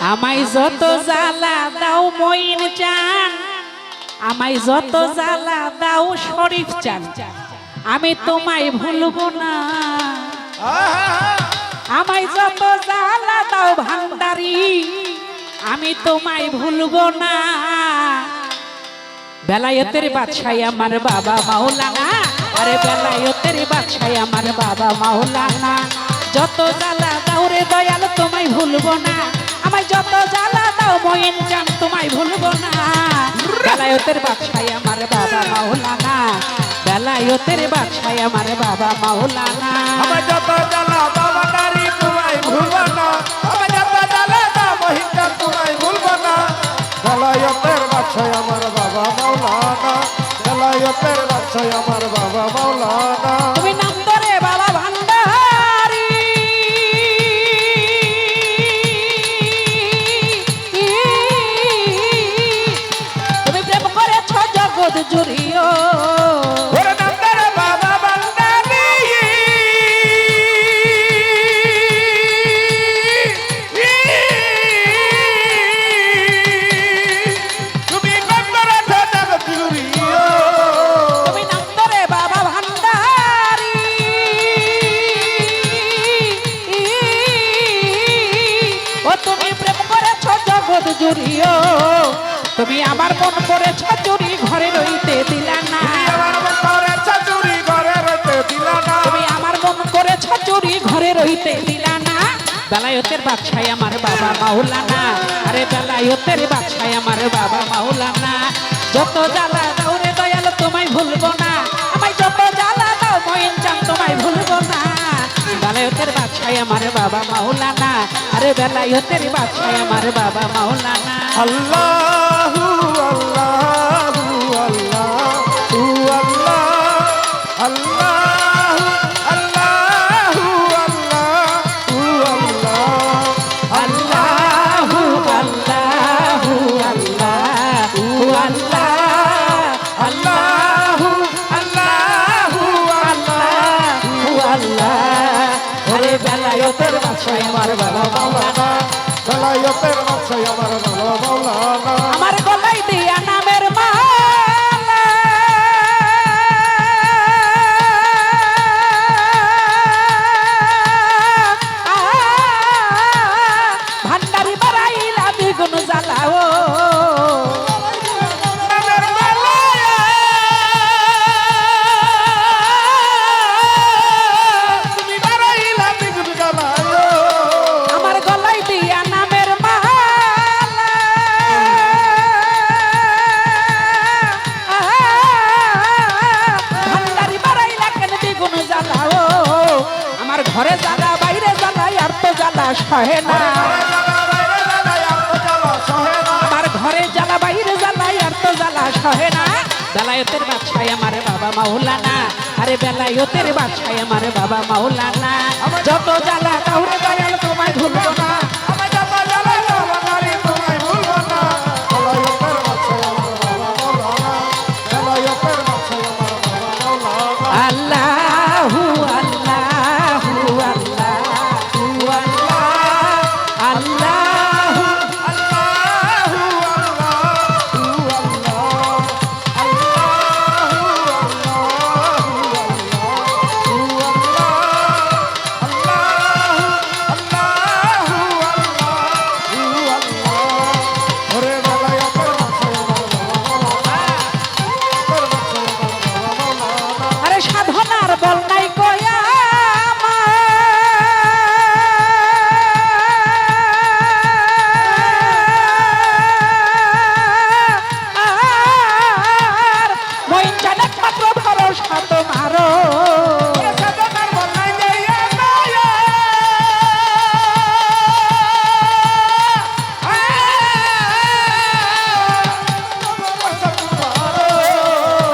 আমায় যত জ্বালা দাও মঈন চান, আমায় যত জ্বালা দাও শরীফ চান, আমি তোমায় ভুলবো না। আমায় যত জ্বালা দাও ভান্ডারি, আমি তোমায় ভুলবো না। বেলায়েতের বাদশাহ আমার বাবা মাওলানা, আরে বেলায়েতের বাদশাহ আমার বাবা মাওলানা। যত জ্বালা দাও রে দয়াল তোমায় ভুলবো না, আমায় যত জ্বালা দাও মঈন চান তোমায় ভুলবো না। বেলায়েতের বাদশাহ আমার বাবা মাওলানা, বেলায়েতের বাদশাহ আমার বাবা মাওলানা। আমায় যত জ্বালা দাও ভান্ডারি তোমায় ভুলবো না, আমায় যত জ্বালা দাও মঈন চান তোমায় ভুলবো না। বেলায়েতের বাদশাহ আমার বাবা মাওলানা, বেলায়েতের বাদশাহ আমার বাবা মাওলানা। তুমি নাম ধরে বাবা ভান্ডারি, তুমি প্রেম করেছ জগৎ জুড়িও। ওরে নাম ধরে বাবা ভান্ডারি, তুমি নাম ধরে জগৎ জুড়িও। তুমি নাম ধরে বাবা ভান্ডারি, ও তুমি প্রেম করেছ জগৎ জুড়িও। তুমি আমার মন করেছ চুরি ঘরে রইতে দিলা না, আমার মন করেছ চুরি ঘরে রইতে দিলা না। তুমি আমার মন করেছ চুরি ঘরে রইতে দিলা না। বেলায়েতের বাদশাহ আমার বাবা মাওলানা, আরে বেলায়েতের বাদশাহ আমার বাবা মাওলানা। যত জ্বালা দাও রে দয়াল তোমায় ভুলবো না, আমায় যত জ্বালা দাও মঈন চান তোমায় ভুলবো না। বেলায়েতের বাদশাহ আমার বাবা মাওলানা, আরে বেলায়েতের বাদশাহ আমার বাবা মাওলানা। আল্লাহু আল্লাহু আল্লাহু আল্লাহ, আল্লাহু আল্লাহু আল্লাহু আল্লাহ, আল্লাহু আল্লাহু আল্লাহু আল্লাহ, আল্লাহু আল্লাহু আল্লাহু আল্লাহ। ওরে বেলায়েতের বাদশাহ আমার বাবা মাওলানা, বেলায়েতের বাদশাহ আমার বাবা মাওলানা। আমার গলায় দিয়া নামের মালা, ভান্ডারি বাড়াইলা দ্বিগুণ জ্বালাও। নামের মালা, তুমি বাড়াইলা দ্বিগুণ জ্বালায়। আমার গলায় দিয়া নামের মালা, ভান্ডারি বাড়াইলা কেন দ্বিগুণ জ্বালাও। আমার ঘরে জ্বালা বাইরে জ্বালা আর তো জ্বালা সহে না, আমার ঘরে জ্বালা বাইরে জ্বালা আর তো জ্বালা সহে না। বেলায়েতের বাদশাহ আমার বাবা মাওলানা, আরে বেলায়েতের বাদশাহ আমার বাবা মাওলানা। যত জ্বালা কাউরে দয়াল তোমায় ভুলবো না, আমায় যত জ্বালা দাও ভান্ডারি তোমায় ভুলবো না। বেলায়েতের বাদশাহ আমার বাবা মাওলানা, বেলায়েতের বাদশাহ আমার বাবা মাওলানা। আল্লাহু আল্লাহু আল্লাহু আল্লাহ, আল্লাহু আল্লাহু আরে সাধনার বল নাই কয়া আমার মঈন চান একমাত্র ভরসা তোমারও।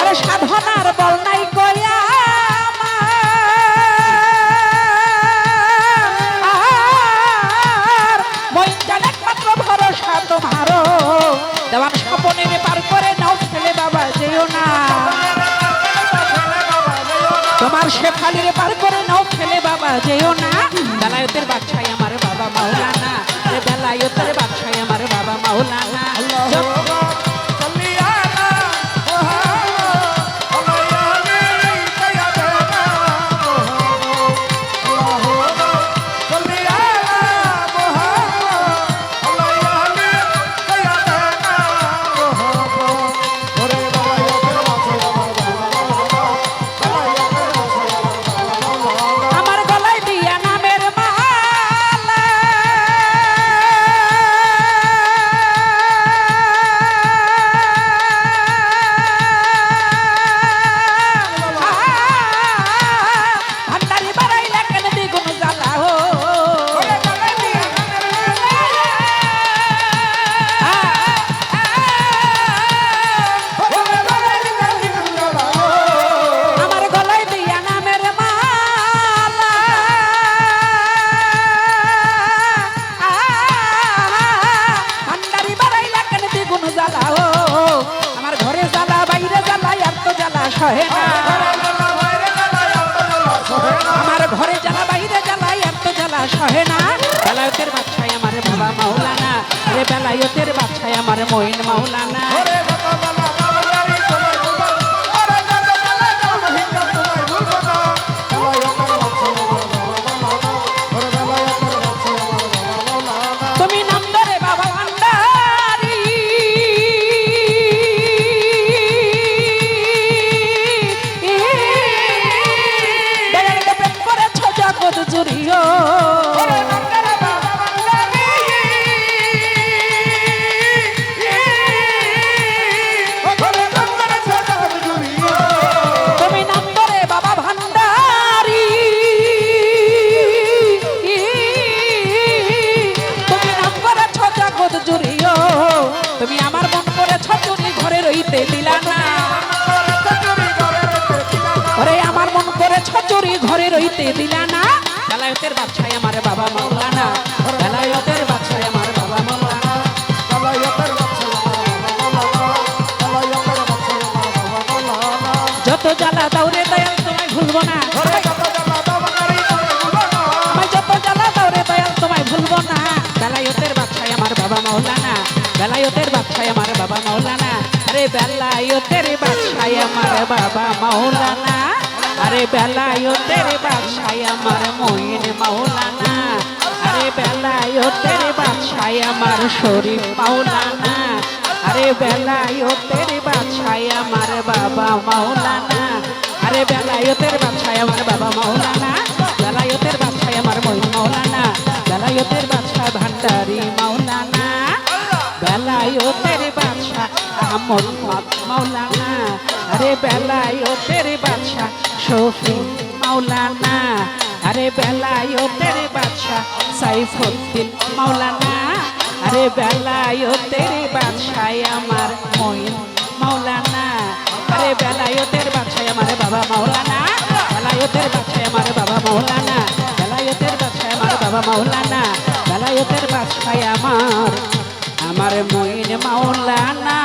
আরে সাধনার বল নাই কয়া আমার মঈন চান একমাত্র ভরসা তোমারও। দেওয়ান স্বপনের পার করে নাও ফেলে বাবা যেও না, তোমার শেফালির পার করে নাও ফেলে বাবা যেও না। বেলায়েতের বাদশাহ আমার বাবা মাওলানা, বেলায়তের বাদশাহ আমার বাবা মাওলানা আমার গলায় দিয়া নামের মালা ভান্ডারি বাড়াইলা কেন দ্বিগুণ জ্বালা হো আমার গলায় দিয়া নামের মালা ভান্ডারি বাড়াইলা কেন দ্বিগুণ জ্বালা হো আমার ঘরে জ্বালা বাইরে জ্বালা আর তো জ্বালা সহে না আমার ঘরে জ্বালা বাইরে জ্বালা আর তো জ্বালা সহে না বেলায়তের বাদশাহ আমার বাবা মাওলানা রে বেলায়তের বাদশাহ আমার মঈন মাওলানা তুমি নাম ধরে বাবা ভান্ডারি দয়ালকে প্রেম করেছ জগৎ জুড়িও তুমি নাম ধরে বাবা ভান্ডারি তুমি নাম করেছ জগৎ জুড়িও তুমি আমার মন করেছ চুরি ঘরে রইতে দিলা না ওরে আমার মন করেছ চুরি ঘরে রইতে দিলা না বেলায়তের বাদশাহ আমার বাবা মাওলানা বেলায়তের বাদশাহ আমার বাবা মাওলানা যত জ্বালা দাউরে দয়াল তোমায় ভুলবো না আমায় যত জ্বালা দাউরে দয়াল তোমায় ভুলবো না বেলায়তের বাদশাহ আমার বাবা মাওলানা বেলায়তের বাদশাহ আমার বাবা মাওলানা আরে বেলায়তের বাদশাহ আমার বাবা মাওলানা আরে বেলায়তের বাদশাহ আমার মঈন মাওলানা আরে বেলায়তের বাদশাহ আমার শরীফ মাওলানা আরে বেলায়তের বাদশাহ আমার বাবা মাওলানা আরে বেলায়তের বাদশাহ আমার বাবা মাওলানা বেলায়তের বাদশাহ আমার মঈন মাওলানা বেলায়তের বাদশাহ ভান্ডারি মাওলানা বেলায়তের বাদশাহ মোহাম্মদ মাওলানা আরে বেলায়তের বাদশাহ শফি মাওলানা আরে বেলায়তের বাদশাহ সাইফুদ্দিন মাওলানা আরে বেলায়তের বাদশাহ আমার মঈন মাওলানা আরে বেলায়তের বাদশাহ আমার বাবা মাওলানা বেলায়তের বাদশাহ আমার বাবা মাওলানা বেলায়তের বাদশাহ আমার বাবা মাওলানা বেলায়তের বাদশাহ আমার মঈন মাওলানা